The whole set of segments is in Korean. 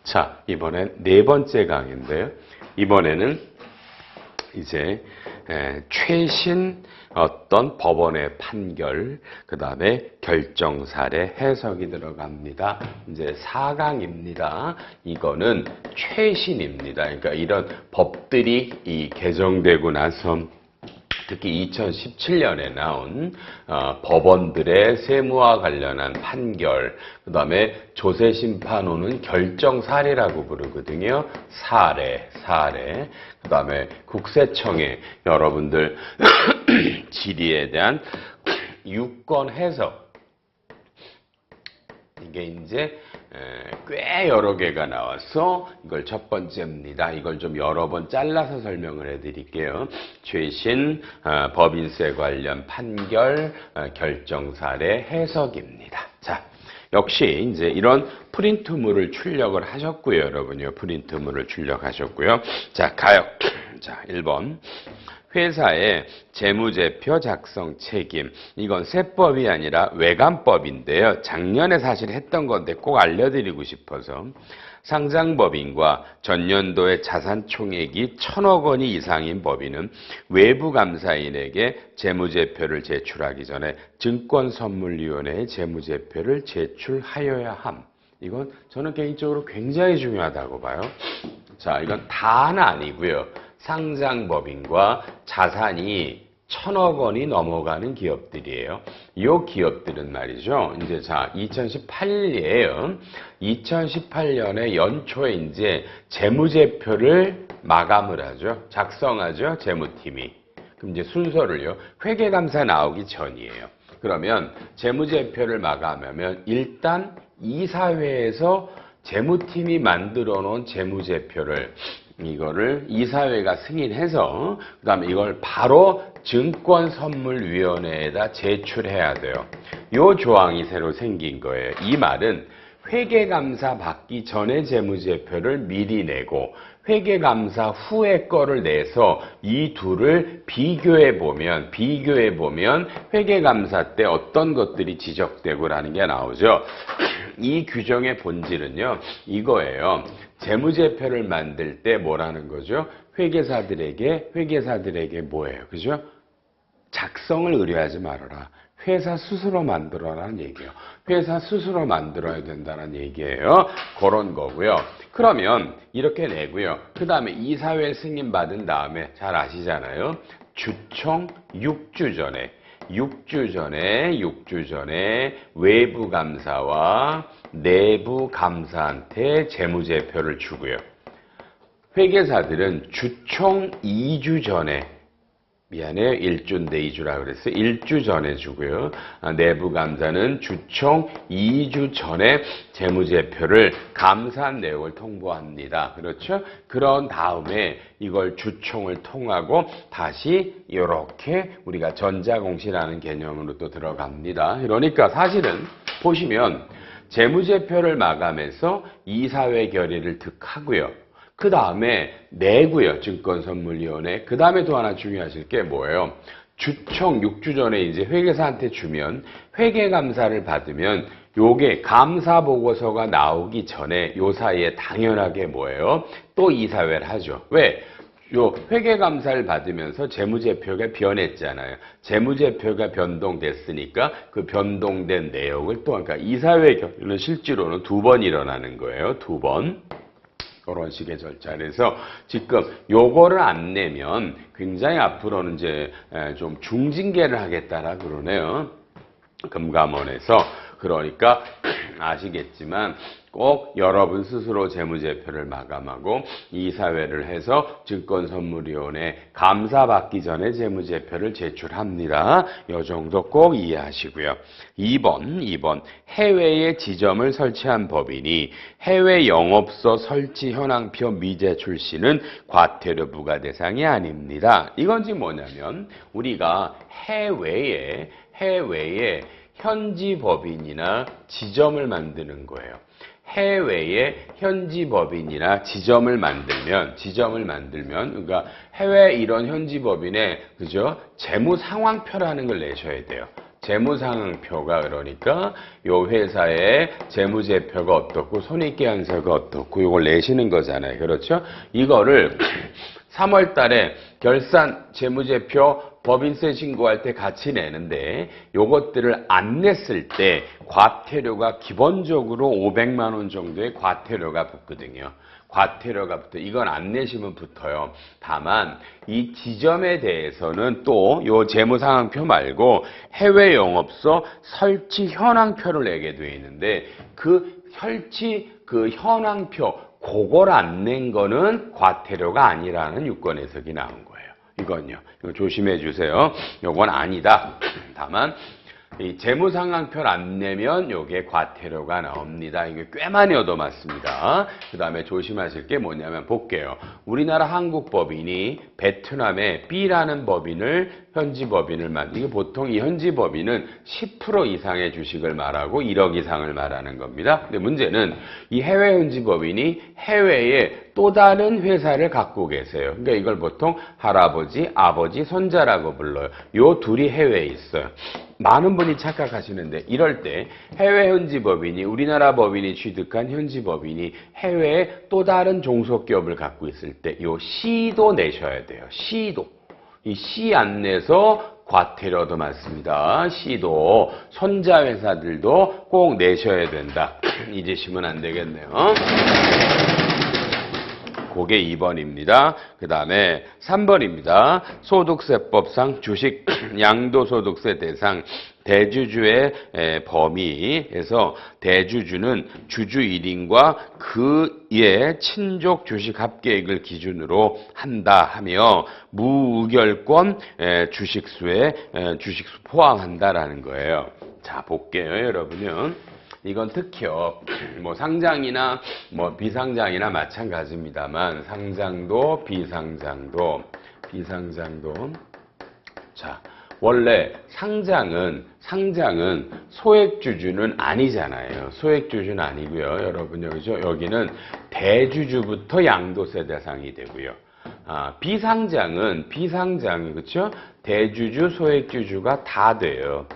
자, 이번엔 네 번째 강의인데요. 이번에는 이제 최신 어떤 법원의 판결, 그 다음에 결정 사례 해석이 들어갑니다. 이제 4강입니다. 이거는 최신입니다. 그러니까 이런 법들이 개정되고 나서 특히 2017년에 나온 법원들의 세무와 관련한 판결, 그 다음에 조세심판원은 결정 사례라고 부르거든요. 사례. 그 다음에 국세청의 여러분들 질의에 대한 유권 해석. 이게 이제 꽤 여러 개가 나와서 이걸 첫 번째입니다. 이걸 좀 여러 번 잘라서 설명을 해드릴게요. 최신 법인세 관련 판결 결정 사례 해석입니다. 자, 역시 이제 이런 프린트물을 출력을 하셨고요, 여러분요. 프린트물을 출력하셨고요. 자, 가요. 자, 1번. 회사의 재무제표 작성 책임. 이건 세법이 아니라 외감법인데요. 작년에 사실 했던 건데 꼭 알려드리고 싶어서. 상장법인과 전년도의 자산총액이 1,000억 원이 이상인 법인은 외부감사인에게 재무제표를 제출하기 전에 증권선물위원회에 재무제표를 제출하여야 함. 이건 저는 개인적으로 굉장히 중요하다고 봐요. 자, 이건 다는 아니고요. 상장법인과 자산이 1,000억 원이 넘어가는 기업들이에요. 이 기업들은 말이죠. 이제 자, 2018년이에요. 2018년에 연초에 이제 재무제표를 마감을 하죠. 작성하죠. 재무팀이. 그럼 이제 순서를요. 회계감사 나오기 전이에요. 그러면 재무제표를 마감하면 일단 이사회에서 재무팀이 만들어 놓은 재무제표를 이거를 이사회가 승인해서 그다음에 이걸 바로 증권선물위원회에다 제출해야 돼요. 요 조항이 새로 생긴 거예요. 이 말은 회계감사 받기 전에 재무제표를 미리 내고 회계감사 후에 거를 내서 이 둘을 비교해 보면 회계감사 때 어떤 것들이 지적되고라는 게 나오죠. 이 규정의 본질은요, 이거예요. 재무제표를 만들 때 뭐라는 거죠? 회계사들에게 뭐예요? 그죠? 작성을 의뢰하지 말아라. 회사 스스로 만들어라는 얘기예요. 회사 스스로 만들어야 된다는 얘기예요. 그런 거고요. 그러면 이렇게 내고요. 그 다음에 이사회 승인 받은 다음에 잘 아시잖아요. 주총 6주 전에 외부 감사와 내부 감사한테 재무제표를 주고요. 회계사들은 주총 2주 전에, 미안해요. 1주인데 2주라 그랬어요. 1주 전에 주고요. 내부 감사는 주총 2주 전에 재무제표를 감사한 내용을 통보합니다. 그렇죠? 그런 다음에 이걸 주총을 통하고 다시 이렇게 우리가 전자공시라는 개념으로 또 들어갑니다. 그러니까 사실은 보시면 재무제표를 마감해서 이사회 결의를 득하고요. 그 다음에 내고요. 증권선물위원회. 그 다음에 또 하나 중요하실 게 뭐예요? 주총 6주 전에 이제 회계사한테 주면 회계감사를 받으면 요게 감사보고서가 나오기 전에 요 사이에 당연하게 뭐예요? 또 이사회를 하죠. 왜? 요 회계감사를 받으면서 재무제표가 변했잖아요. 재무제표가 변동됐으니까 그 변동된 내용을 또 그러니까 이사회 결의는 실제로는 2번 일어나는 거예요. 2번. 그런 식의 절차에서 지금 요거를 안 내면 굉장히 앞으로는 이제 좀 중징계를 하겠다라 그러네요. 금감원에서. 그러니까 아시겠지만 꼭 여러분 스스로 재무제표를 마감하고 이사회를 해서 증권선물위원회 감사받기 전에 재무제표를 제출합니다. 이 정도 꼭 이해하시고요. 2번 해외에 지점을 설치한 법인이 해외 영업소 설치 현황표 미제출 시는 과태료 부과 대상이 아닙니다. 이건 지금 뭐냐면 우리가 해외에 현지 법인이나 지점을 만드는 거예요. 해외에 현지 법인이나 지점을 만들면 그러니까 해외 이런 현지 법인의 그죠? 재무 상황표라는 걸 내셔야 돼요. 재무상황표가 그러니까 요 회사의 재무제표가 어떻고 손익계산서가 어떻고 요걸 내시는 거잖아요. 그렇죠? 이거를 3월 달에 결산 재무제표 법인세 신고할 때 같이 내는데 요것들을 안 냈을 때 과태료가 기본적으로 500만 원 정도의 과태료가 붙거든요. 과태료가 붙어. 이건 안 내시면 붙어요. 다만 이 지점에 대해서는 또 요 재무상황표 말고 해외 영업소 설치 현황표를 내게 되어 있는데 그 설치 그 현황표 그걸 안 낸 거는 과태료가 아니라는 유권 해석이 나온 거예요. 이건요. 이거 조심해 주세요. 요건 아니다. 다만 이 재무상황표를 안 내면 요게 과태료가 나옵니다. 이게 꽤 많이 얻어맞습니다. 그 다음에 조심하실 게 뭐냐면 볼게요. 우리나라 한국 법인이 베트남에 B라는 법인을 현지 법인을 이게 보통 이 현지 법인은 10% 이상의 주식을 말하고 1억 이상을 말하는 겁니다. 근데 문제는 이 해외 현지 법인이 해외에 또 다른 회사를 갖고 계세요. 그러니까 이걸 보통 할아버지, 아버지, 손자라고 불러요. 요 둘이 해외에 있어요. 많은 분이 착각하시는데 이럴 때 해외 현지 법인이 우리나라 법인이 취득한 현지 법인이 해외에 또 다른 종속기업을 갖고 있을 때 요 C도 내셔야 돼요. C도. 이 C 안 내서 과태료도 많습니다. C도 손자 회사들도 꼭 내셔야 된다. 잊으시면 안 되겠네요. 그게 2번입니다. 그 다음에 3번입니다. 소득세법상 주식 양도소득세 대상 대주주의 범위에서 대주주는 주주 1인과 그의 친족 주식 합계액을 기준으로 한다 하며 무의결권 주식수에 주식수 포함한다라는 거예요. 자, 볼게요, 여러분요. 이건 특히요, 뭐 상장이나 뭐 비상장이나 마찬가지입니다만 상장도 비상장도 자, 원래 상장은 소액주주는 아니잖아요. 소액주주는 아니고요, 여러분 그죠? 여기는 대주주부터 양도세 대상이 되고요. 비상장은 그렇죠? 대주주, 소액주주가 다 돼요.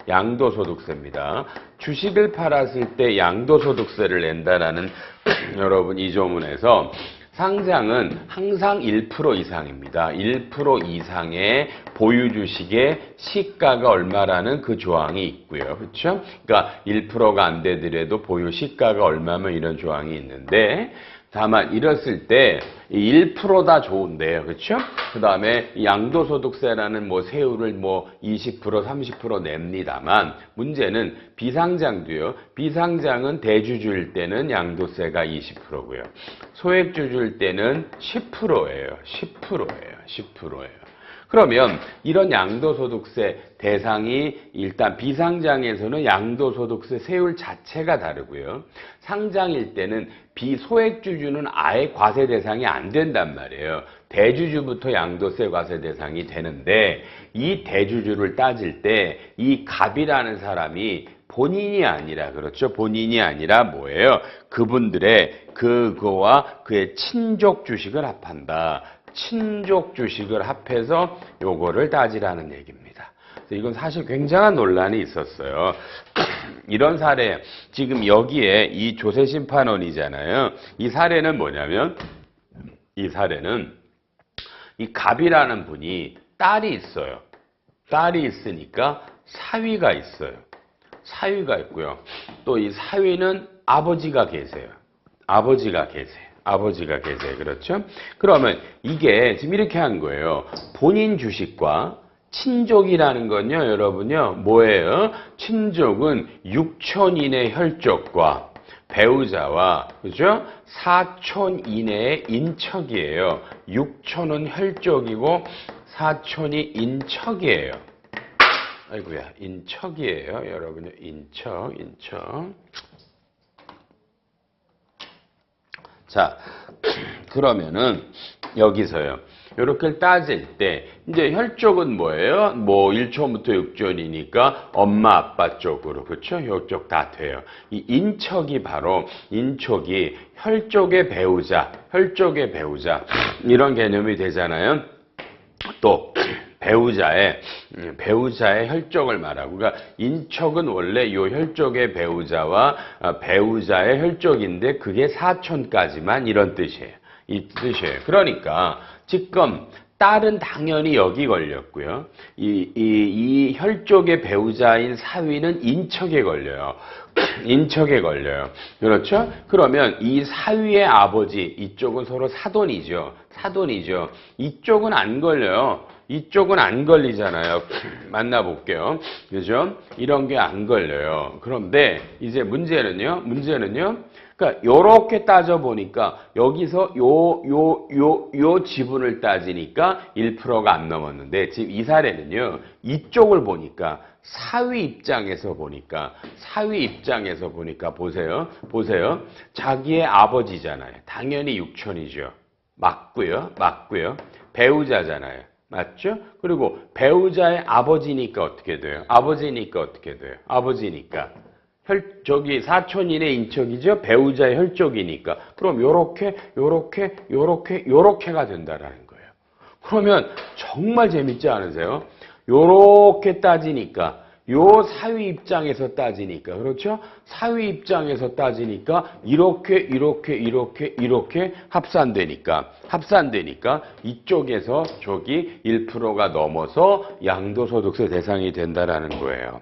양도소득세입니다. 주식을 팔았을 때 양도소득세를 낸다라는 여러분 이 조문에서 상장은 항상 1% 이상입니다. 1% 이상의 보유주식의 시가가 얼마라는 그 조항이 있고요. 그렇죠? 그러니까 1%가 안 되더라도 보유 시가가 얼마면 이런 조항이 있는데 다만 이랬을 때 1%다 좋은데요. 그렇죠? 그 다음에 양도소득세라는 뭐 세율을 뭐 20%, 30% 냅니다만 문제는 비상장도요. 비상장은 대주주일 때는 양도세가 20%고요. 소액주주일 때는 10%예요. 10%예요. 그러면 이런 양도소득세 대상이 일단 비상장에서는 양도소득세 세율 자체가 다르고요. 상장일 때는 비소액주주는 아예 과세 대상이 안 된단 말이에요. 대주주부터 양도세 과세 대상이 되는데 이 대주주를 따질 때 이 갑이라는 사람이 본인이 아니라 그렇죠. 본인이 아니라 뭐예요? 그분들의 그거와 그의 친족 주식을 합한다. 친족 주식을 합해서 요거를 따지라는 얘기입니다. 이건 사실 굉장한 논란이 있었어요. 이런 사례, 지금 여기에 이 조세심판원이잖아요. 이 사례는 뭐냐면, 이 사례는 이 갑이라는 분이 딸이 있어요. 딸이 있으니까 사위가 있어요. 사위가 있고요. 또 이 사위는 아버지가 계세요. 아버지가 계세요. 그렇죠? 그러면 이게 지금 이렇게 한 거예요. 본인 주식과 친족이라는 건요, 여러분요, 뭐예요? 친족은 육촌 이내 혈족과 배우자와, 그죠? 사촌 이내의 인척이에요. 육촌은 혈족이고 사촌이 인척이에요. 아이고야, 인척이에요, 여러분요. 인척. 자, 그러면은 여기서요. 이렇게 따질 때 이제 혈족은 뭐예요? 뭐 1촌부터 6촌이니까 엄마 아빠 쪽으로 그렇죠? 이쪽 다 돼요. 이 인척이 바로 인척이 혈족의 배우자 이런 개념이 되잖아요. 또 배우자의 혈족을 말하고, 그러니까 인척은 원래 이 혈족의 배우자와 배우자의 혈족인데 그게 사촌까지만 이런 뜻이에요. 이 뜻이에요. 그러니까 지금 딸은 당연히 여기 걸렸고요. 이 혈족의 배우자인 사위는 인척에 걸려요. 인척에 걸려요. 그렇죠? 그러면 이 사위의 아버지, 이쪽은 서로 사돈이죠. 사돈이죠. 이쪽은 안 걸려요. 이쪽은 안 걸리잖아요. 만나볼게요. 그죠? 이런 게 안 걸려요. 그런데 이제 문제는요. 그러니까 요렇게 따져보니까 여기서 요 지분을 따지니까 1%가 안 넘었는데 지금 이 사례는요. 이쪽을 보니까 사위 입장에서 보니까 보세요. 자기의 아버지잖아요. 당연히 육촌이죠. 맞고요. 배우자잖아요. 맞죠? 그리고 배우자의 아버지니까 어떻게 돼요? 아버지니까. 저기 사촌인의 인척이죠? 배우자의 혈족이니까. 그럼 요렇게가 된다라는 거예요. 그러면 정말 재밌지 않으세요? 요렇게 따지니까, 요 사위 입장에서 따지니까, 그렇죠? 사위 입장에서 따지니까, 이렇게 합산되니까, 이쪽에서 저기 1%가 넘어서 양도소득세 대상이 된다라는 거예요.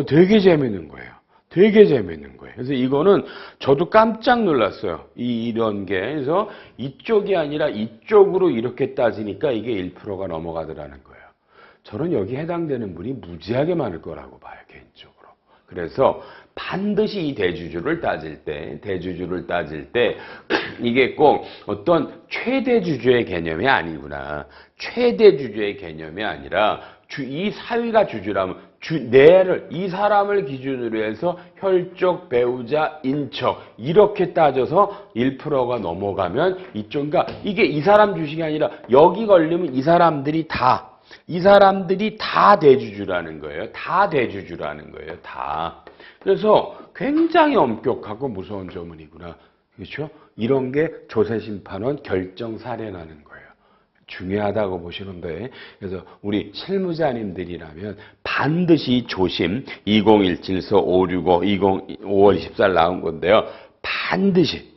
되게 재밌는 거예요. 그래서 이거는 저도 깜짝 놀랐어요. 이런 게. 그래서 이쪽이 아니라 이쪽으로 이렇게 따지니까 이게 1%가 넘어가더라는 거예요. 저는 여기 해당되는 분이 무지하게 많을 거라고 봐요, 개인적으로. 그래서 반드시 이 대주주를 따질 때 이게 꼭 어떤 최대주주의 개념이 아니구나. 최대주주의 개념이 아니라 이 사위가 주주라면 이 사람을 기준으로 해서 혈족, 배우자, 인척 이렇게 따져서 1%가 넘어가면 그러니까 이게 이 사람 주식이 아니라 여기 걸리면 이 사람들이 다 대주주라는 거예요. 다. 그래서 굉장히 엄격하고 무서운 조문이구나. 그렇죠? 이런 게 조세심판원 결정 사례라는 거예요. 중요하다고 보시는데, 그래서 우리 실무자님들이라면 반드시 조심 2017서 565 5월 24일 나온 건데요. 반드시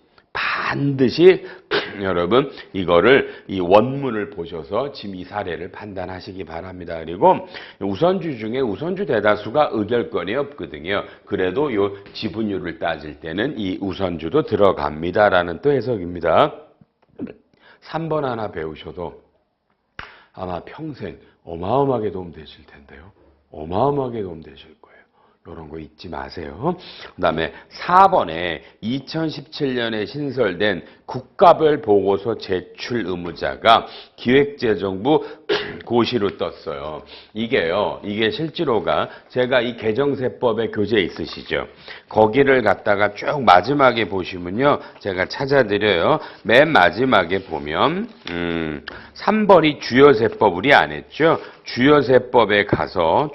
여러분 이거를 이 원문을 보셔서 지금 이 사례를 판단하시기 바랍니다. 그리고 우선주 중에 우선주 대다수가 의결권이 없거든요. 그래도 요 지분율을 따질 때는 이 우선주도 들어갑니다라는 또 해석입니다. 3번 하나 배우셔도 아마 평생 어마어마하게 도움되실 텐데요. 어마어마하게 도움되실 거예요. 이런 거 잊지 마세요. 그 다음에 4번에 2017년에 신설된 국가별 보고서 제출 의무자가 기획재정부 고시로 떴어요. 이게 실제로가 제가 이 개정세법의 교재 있으시죠? 거기를 갖다가 쭉 마지막에 보시면요. 제가 찾아드려요. 맨 마지막에 보면 3번이 주요세법 우리 안 했죠? 주요세법에 가서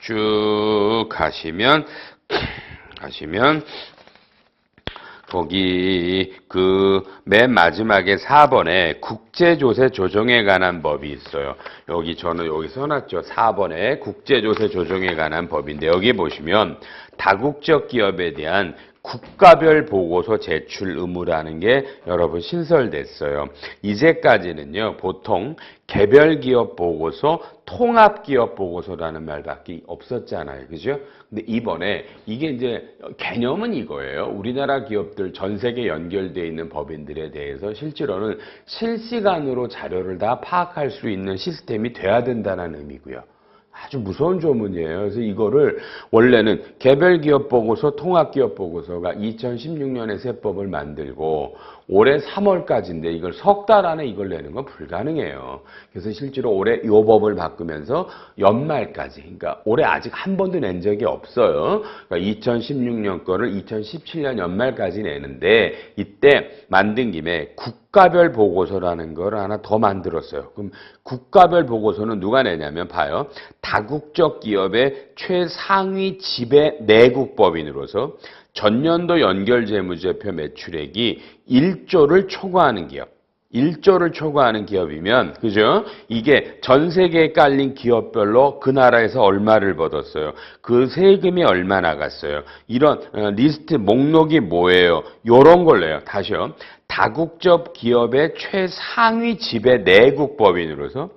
쭉 가시면 거기 그 맨 마지막에 4번에 국제조세 조정에 관한 법이 있어요. 저는 여기 써놨죠. 4번에 국제조세 조정에 관한 법인데 여기 보시면 다국적 기업에 대한 국가별 보고서 제출 의무라는 게 여러분 신설됐어요. 이제까지는요, 보통 개별 기업 보고서, 통합 기업 보고서라는 말밖에 없었잖아요. 그죠? 근데 이번에 이게 이제 개념은 이거예요. 우리나라 기업들 전 세계 연결되어 있는 법인들에 대해서 실제로는 실시간으로 자료를 다 파악할 수 있는 시스템이 돼야 된다는 의미고요. 아주 무서운 조문이에요. 그래서 이거를 원래는 개별기업 보고서, 통합기업 보고서가 2016년에 세법을 만들고 올해 3월까지인데 이걸 석 달 안에 이걸 내는 건 불가능해요. 그래서 실제로 올해 이 법을 바꾸면서 연말까지, 그러니까 올해 아직 한 번도 낸 적이 없어요. 그러니까 2016년 거를 2017년 연말까지 내는데 이때 만든 김에 국가별 보고서라는 걸 하나 더 만들었어요. 그럼 국가별 보고서는 누가 내냐면 봐요. 다국적 기업의 최상위 지배 내국법인으로서 전년도 연결재무제표 매출액이 1조를 초과하는 기업. 1조를 초과하는 기업이면, 그죠? 이게 전 세계에 깔린 기업별로 그 나라에서 얼마를 받았어요? 그 세금이 얼마 나갔어요? 이런 리스트 목록이 뭐예요? 요런 걸 내요. 다시요. 다국적 기업의 최상위 지배 내국 법인으로서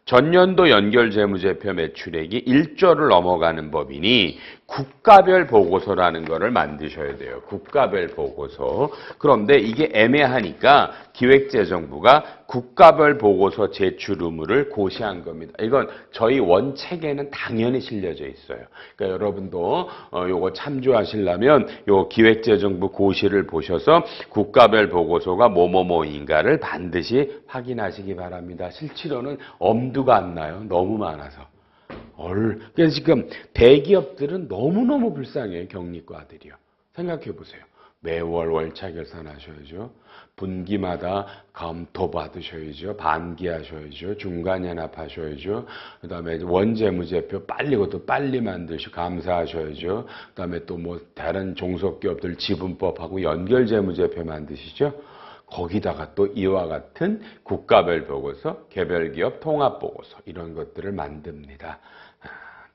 전년도 연결 재무제표 매출액이 1조를 넘어가는 법인이 국가별 보고서라는 거를 만드셔야 돼요. 국가별 보고서. 그런데 이게 애매하니까 기획재정부가 국가별 보고서 제출 의무를 고시한 겁니다. 이건 저희 원책에는 당연히 실려져 있어요. 그러니까 여러분도 요거 참조하시려면 요 기획재정부 고시를 보셔서 국가별 보고서가 뭐뭐뭐인가를 반드시 확인하시기 바랍니다. 실제로는 엄두가 안 나요. 너무 많아서. 그래서 지금 대기업들은 너무너무 불쌍해요. 경리과들이요. 생각해 보세요. 매월 월차 결산하셔야죠. 분기마다 검토 받으셔야죠. 반기하셔야죠. 중간연합하셔야죠. 그다음에 원재무제표 그것도 빨리 만드시고 감사하셔야죠. 그다음에 또 뭐 다른 종속기업들 지분법하고 연결재무제표 만드시죠. 거기다가 또 이와 같은 국가별 보고서, 개별기업 통합보고서 이런 것들을 만듭니다.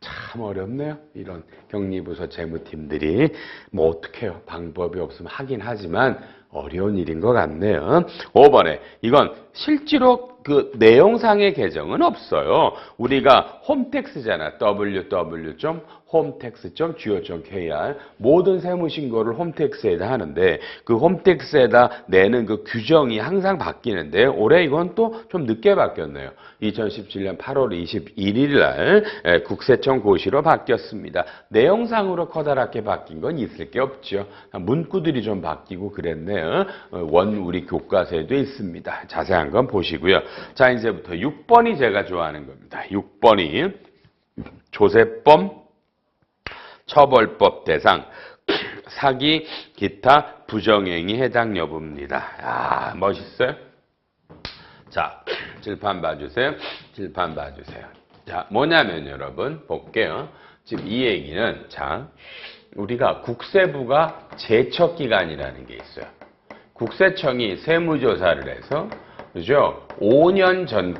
참 어렵네요. 이런 경리부서 재무팀들이 뭐 어떻게 해요. 방법이 없으면 하긴 하지만 어려운 일인 것 같네요. 5번에 이건 실제로 그 내용상의 개정은 없어요. 우리가 홈택스잖아. www.hometax.go.kr 모든 세무신고를 홈택스에다 하는데 그 홈택스에다 내는 그 규정이 항상 바뀌는데 올해 이건 또 좀 늦게 바뀌었네요. 2017년 8월 21일 날 국세청 고시로 바뀌었습니다. 내용상으로 커다랗게 바뀐 건 있을 게 없죠. 문구들이 좀 바뀌고 그랬네요. 우리 교과서에도 있습니다. 자세한 건 보시고요. 자, 이제부터 6번이 제가 좋아하는 겁니다. 6번이 조세범 처벌법 대상 사기 기타 부정행위 해당 여부입니다. 멋있어요? 자, 칠판 봐주세요. 칠판 봐주세요. 자, 뭐냐면 여러분 볼게요. 지금 이 얘기는 자, 우리가 국세부가 제척기관이라는 게 있어요. 국세청이 세무조사를 해서 그죠? 5년 전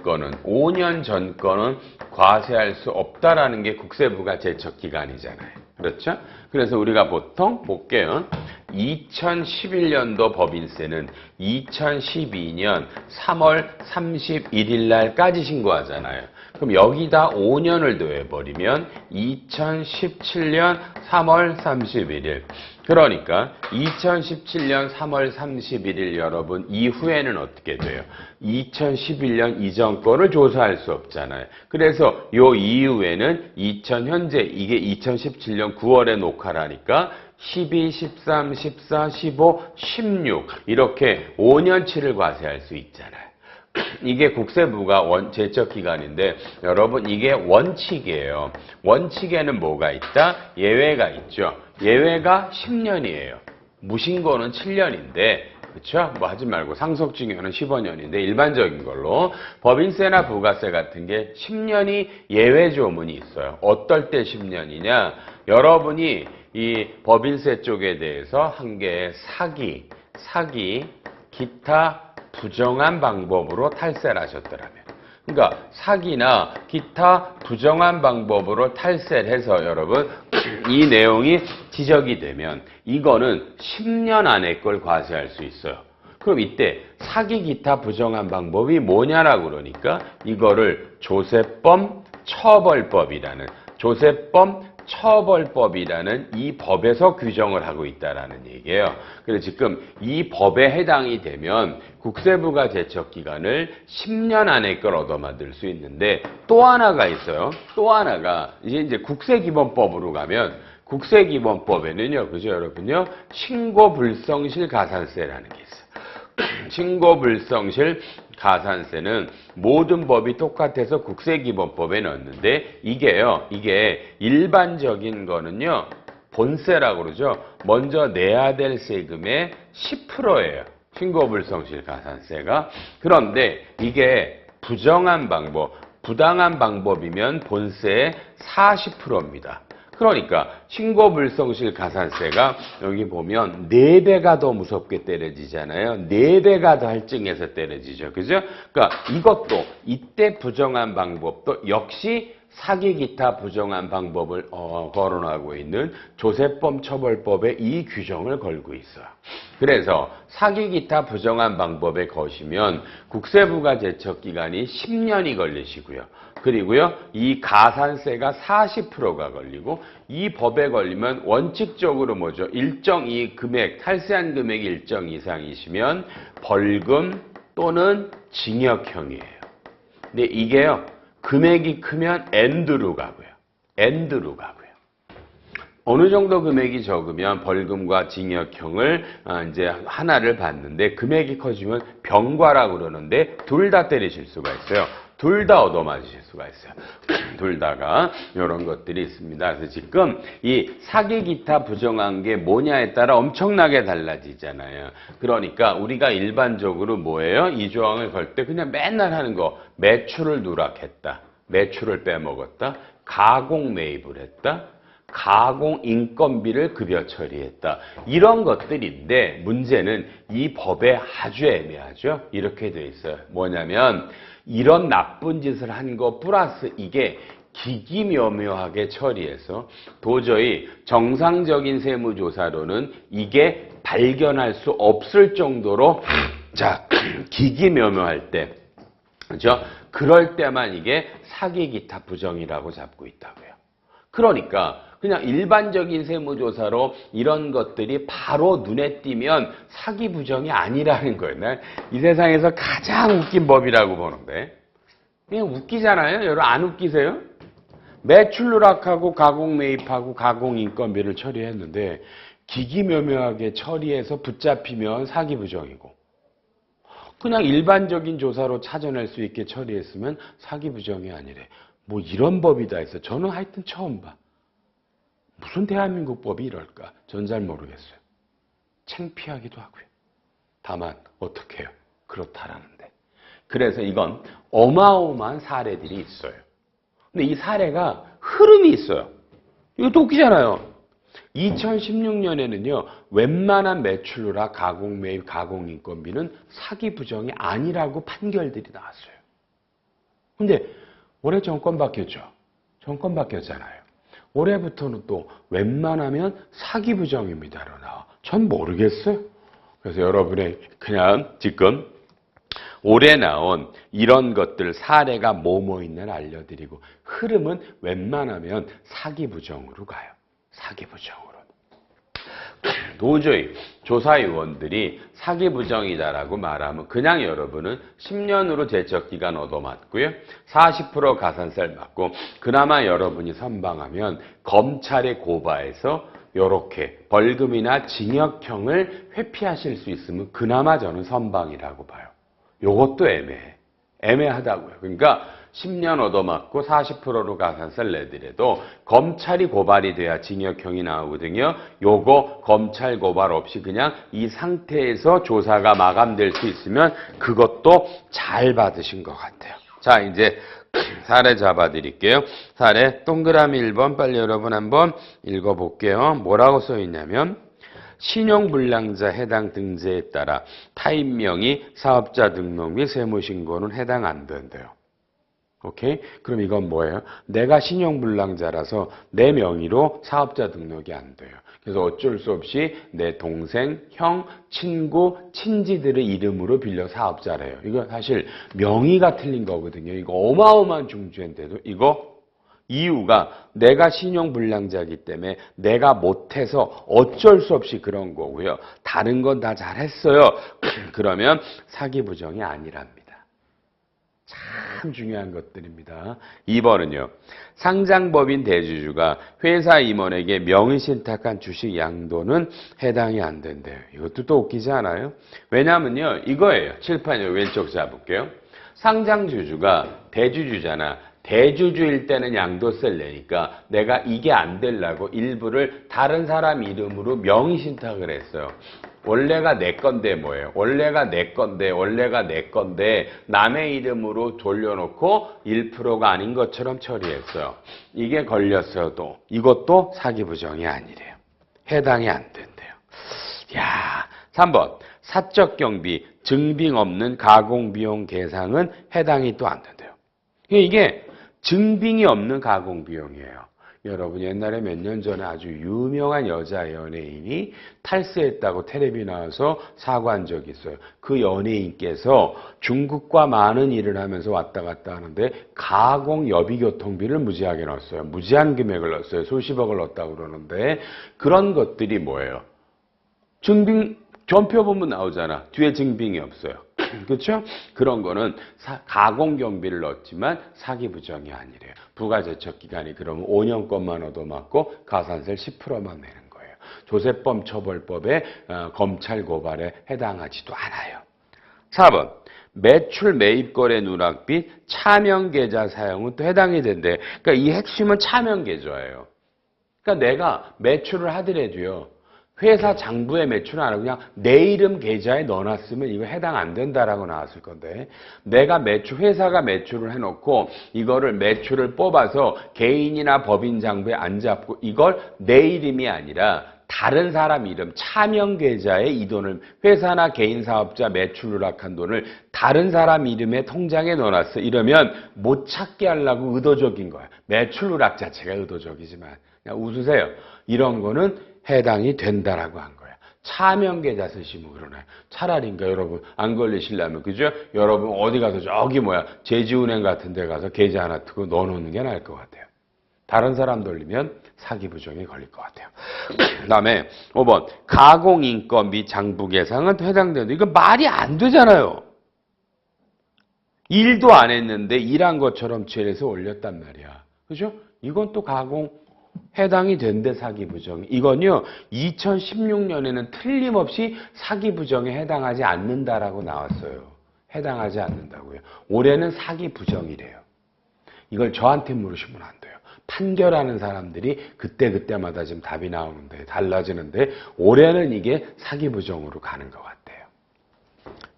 거는 과세할 수 없다라는 게 국세부가 제척기관이잖아요. 그렇죠? 그래서 우리가 보통 볼게요. 2011년도 법인세는 2012년 3월 31일 날까지 신고하잖아요. 그럼 여기다 5년을 더해버리면 2017년 3월 31일. 그러니까 2017년 3월 31일 여러분 이후에는 어떻게 돼요? 2011년 이전 거를 조사할 수 없잖아요. 그래서 요 이후에는 현재 이게 2017년 9월에 녹화라니까 12, 13, 14, 15, 16 이렇게 5년치를 과세할 수 있잖아요. 이게 국세부가 제척기관인데 여러분 이게 원칙이에요. 원칙에는 뭐가 있다? 예외가 있죠. 예외가 10년이에요. 무신고는 7년인데 그렇죠? 뭐 하지 말고 상속증여는 15년인데 일반적인 걸로 법인세나 부가세 같은 게 10년이 예외 조문이 있어요. 어떨 때 10년이냐? 여러분이 이 법인세 쪽에 대해서 한 개의 사기, 기타 부정한 방법으로 탈세를 하셨더라면 그러니까 사기나 기타 부정한 방법으로 탈세를 해서 여러분 이 내용이 지적이 되면 이거는 10년 안에 걸 과세할 수 있어요. 그럼 이때 사기 기타 부정한 방법이 뭐냐라고 그러니까 이거를 조세범 처벌법이라는 이 법에서 규정을 하고 있다라는 얘기예요. 그래서 지금 이 법에 해당이 되면 국세부가 제척기간을 10년 안에 걸 얻어만들 수 있는데 또 하나가 있어요. 또 하나가 이제 국세기본법으로 가면 국세기본법에는요, 그죠 여러분요, 신고불성실 가산세라는 게 있어요. 신고불성실 가산세는 모든 법이 똑같아서 국세기본법에 넣었는데 이게 일반적인 거는요 본세라고 그러죠. 먼저 내야 될 세금의 10%예요. 신고불성실 가산세가. 그런데 이게 부당한 방법이면 본세의 40%입니다. 그러니까 신고불성실 가산세가 여기 보면 4배가 더 무섭게 때려지잖아요. 4배가 더 할증해서 때려지죠. 그죠? 그러니까 이것도 이때 부정한 방법도 역시 사기 기타 부정한 방법을 거론하고 있는 조세법 처벌법에 이 규정을 걸고 있어요. 그래서 사기 기타 부정한 방법에 거시면 국세부가 제척기간이 10년이 걸리시고요. 그리고요, 이 가산세가 40%가 걸리고 이 법에 걸리면 원칙적으로 뭐죠? 일정 이 금액, 탈세한 금액이 일정 이상이시면 벌금 또는 징역형이에요. 근데 이게요, 금액이 크면 엔드로 가고요. 엔드로 가고요. 어느 정도 금액이 적으면 벌금과 징역형을 이제 하나를 받는데 금액이 커지면 병과라고 그러는데 둘 다 때리실 수가 있어요. 둘 다 얻어맞으실 수가 있어요. 둘 다가 이런 것들이 있습니다. 그래서 지금 이 사기 기타 부정한 게 뭐냐에 따라 엄청나게 달라지잖아요. 그러니까 우리가 일반적으로 뭐예요? 이 조항을 걸 때 그냥 맨날 하는 거 매출을 누락했다. 매출을 빼먹었다. 가공 매입을 했다. 가공 인건비를 급여 처리했다. 이런 것들인데 문제는 이 법에 아주 애매하죠. 이렇게 돼 있어요. 뭐냐면 이런 나쁜 짓을 한 거 플러스 이게 기기묘묘하게 처리해서 도저히 정상적인 세무조사로는 이게 발견할 수 없을 정도로 자 기기묘묘할 때 그죠? 그럴 때만 이게 사기 기타 부정이라고 잡고 있다고요. 그러니까 그냥 일반적인 세무조사로 이런 것들이 바로 눈에 띄면 사기 부정이 아니라는 거예요. 난 이 세상에서 가장 웃긴 법이라고 보는데 그냥 웃기잖아요. 여러분 안 웃기세요? 매출 누락하고 가공 매입하고 가공 인건비를 처리했는데 기기묘묘하게 처리해서 붙잡히면 사기 부정이고 그냥 일반적인 조사로 찾아낼 수 있게 처리했으면 사기 부정이 아니래. 뭐 이런 법이 다 있어. 저는 하여튼 처음 봐. 무슨 대한민국 법이 이럴까? 전 잘 모르겠어요. 창피하기도 하고요. 다만 어떻게 해요? 그렇다라는데. 그래서 이건 어마어마한 사례들이 있어요. 근데 이 사례가 흐름이 있어요. 이것도 웃기잖아요. 2016년에는요. 웬만한 매출 누락, 가공 매입, 가공 인건비는 사기 부정이 아니라고 판결들이 나왔어요. 근데 올해 정권 바뀌었죠. 정권 바뀌었잖아요. 올해부터는 또 웬만하면 사기 부정입니다로 나와. 전 모르겠어요. 그래서 여러분의 그냥 지금 올해 나온 이런 것들 사례가 뭐뭐 있는 알려드리고 흐름은 웬만하면 사기 부정으로 가요. 사기 부정으로. 도저히 조사위원들이 사기 부정이다라고 말하면 그냥 여러분은 10년으로 제척기간 얻어맞고요. 40% 가산세를 받고 그나마 여러분이 선방하면 검찰에 고발해서 이렇게 벌금이나 징역형을 회피하실 수 있으면 그나마 저는 선방이라고 봐요. 요것도 애매해. 애매하다고요. 그러니까 10년 얻어맞고 40%로 가산세를 내더라도 검찰이 고발이 돼야 징역형이 나오거든요. 요거 검찰 고발 없이 그냥 이 상태에서 조사가 마감될 수 있으면 그것도 잘 받으신 것 같아요. 자, 이제 사례 잡아드릴게요. 사례 동그라미 1번 빨리 여러분 한번 읽어볼게요. 뭐라고 써있냐면 신용불량자 해당 등재에 따라 타인명의 사업자 등록 및 세무신고는 해당 안 된대요. 오케이? 그럼 이건 뭐예요? 내가 신용불량자라서 내 명의로 사업자 등록이 안 돼요. 그래서 어쩔 수 없이 내 동생, 형, 친구, 친지들의 이름으로 빌려 사업자래요. 이거 사실 명의가 틀린 거거든요. 이거 어마어마한 중죄인데도 이거 이유가 내가 신용불량자이기 때문에 내가 못해서 어쩔 수 없이 그런 거고요. 다른 건 다 잘했어요. 그러면 사기 부정이 아니랍니다. 참 중요한 것들입니다. 2번은요. 상장법인 대주주가 회사 임원에게 명의신탁한 주식 양도는 해당이 안 된대요. 이것도 또 웃기지 않아요? 왜냐면요. 이거예요. 칠판이요. 왼쪽 잡을게요. 상장주주가 대주주잖아. 대주주일 때는 양도세를 내니까 내가 이게 안 되려고 일부를 다른 사람 이름으로 명의신탁을 했어요. 원래가 내 건데 뭐예요? 원래가 내 건데 남의 이름으로 돌려놓고 1%가 아닌 것처럼 처리했어요. 이게 걸렸어도 이것도 사기 부정이 아니래요. 해당이 안 된대요. 야, 3번 사적 경비, 증빙 없는 가공비용 계상은 해당이 또 안 된대요. 이게 증빙이 없는 가공비용이에요. 여러분 옛날에 몇 년 전에 아주 유명한 여자 연예인이 탈세했다고 텔레비 나와서 사과한 적이 있어요. 그 연예인께서 중국과 많은 일을 하면서 왔다 갔다 하는데 가공 여비 교통비를 무지하게 넣었어요. 무지한 금액을 넣었어요. 수십억을 넣었다고 그러는데 그런 것들이 뭐예요? 증빙 전표 보면 나오잖아. 뒤에 증빙이 없어요. 그렇죠? 그런 거는 가공 경비를 넣었지만 사기 부정이 아니래요. 부가제척 기간이 그러면 5년권만 얻어맞고 가산세 10%만 내는 거예요. 조세범 처벌법에 검찰 고발에 해당하지도 않아요. 4번 매출 매입거래 누락빚 차명 계좌 사용은 또 해당이 된대. 그러니까 이 핵심은 차명 계좌예요. 그러니까 내가 매출을 하더라도요. 회사 장부에 매출은 안 하고 그냥 내 이름 계좌에 넣어놨으면 이거 해당 안 된다라고 나왔을 건데 내가 회사가 매출을 해놓고 이거를 매출을 뽑아서 개인이나 법인 장부에 안 잡고 이걸 내 이름이 아니라 다른 사람 이름 차명 계좌에 이 돈을 회사나 개인 사업자 매출 누락한 돈을 다른 사람 이름의 통장에 넣어놨어. 이러면 못 찾게 하려고 의도적인 거야. 매출 누락 자체가 의도적이지만 그냥 웃으세요. 이런 거는 해당이 된다라고 한 거야. 차명 계좌 쓰시면 그러나요? 차라리인가 여러분 안 걸리시려면 그죠? 여러분 어디 가서 저기 제주은행 같은 데 가서 계좌 하나 트고 넣어놓는 게 나을 것 같아요. 다른 사람 돌리면 사기 부정이 걸릴 것 같아요. 그 다음에 5번 가공인건 및 장부 계상은 해당되는데 이거 말이 안 되잖아요. 일도 안 했는데 일한 것처럼 취해서 올렸단 말이야. 그죠? 이건 또 가공 해당이 된대 사기 부정이. 이건요 2016년에는 틀림없이 사기 부정에 해당하지 않는다라고 나왔어요. 해당하지 않는다고요. 올해는 사기 부정이래요. 이걸 저한테 물으시면 안 돼요. 판결하는 사람들이 그때마다 지금 답이 나오는데 달라지는데 올해는 이게 사기 부정으로 가는 것 같아요.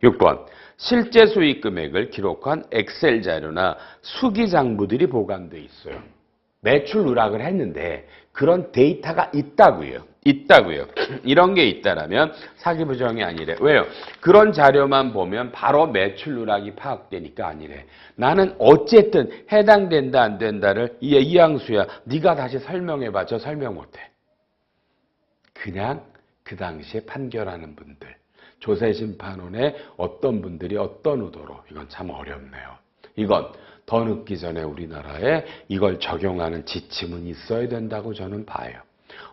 6번 실제 수익 금액을 기록한 엑셀 자료나 수기 장부들이 보관돼 있어요. 매출 누락을 했는데 그런 데이터가 있다고요. 이런 게 있다라면 사기 부정이 아니래. 왜요? 그런 자료만 보면 바로 매출 누락이 파악되니까 아니래. 나는 어쨌든 해당된다 안 된다를 이양수야. 네가 다시 설명해봐. 저 설명 못해. 그냥 그 당시에 판결하는 분들. 조세심판원의 어떤 분들이 어떤 의도로. 이건 참 어렵네요. 이건 더 늦기 전에 우리나라에 이걸 적용하는 지침은 있어야 된다고 저는 봐요.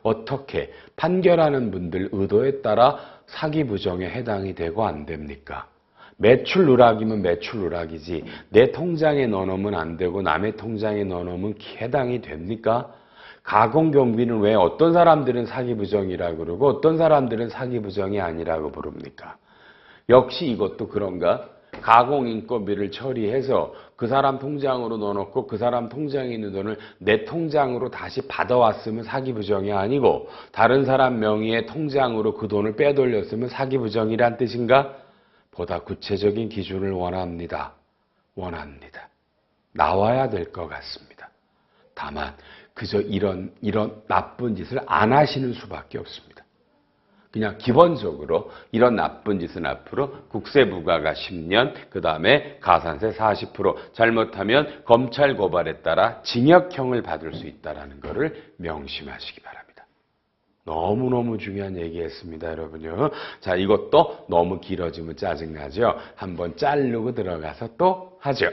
어떻게 판결하는 분들 의도에 따라 사기 부정에 해당이 되고 안 됩니까? 매출 누락이면 매출 누락이지 내 통장에 넣어놓으면 안 되고 남의 통장에 넣어놓으면 해당이 됩니까? 가공경비는 왜 어떤 사람들은 사기 부정이라고 그러고 어떤 사람들은 사기 부정이 아니라고 부릅니까? 역시 이것도 그런가? 가공인건비를 처리해서 그 사람 통장으로 넣어놓고 그 사람 통장에 있는 돈을 내 통장으로 다시 받아왔으면 사기 부정이 아니고 다른 사람 명의의 통장으로 그 돈을 빼돌렸으면 사기 부정이란 뜻인가? 보다 구체적인 기준을 원합니다. 나와야 될 것 같습니다. 다만 그저 이런 나쁜 짓을 안 하시는 수밖에 없습니다. 그냥 기본적으로 이런 나쁜 짓은 앞으로 국세부가가 10년, 그 다음에 가산세 40%, 잘못하면 검찰 고발에 따라 징역형을 받을 수 있다는 것을 명심하시기 바랍니다. 너무너무 중요한 얘기했습니다, 여러분요. 자, 이것도 너무 길어지면 짜증나죠? 한번 자르고 들어가서 또 하죠.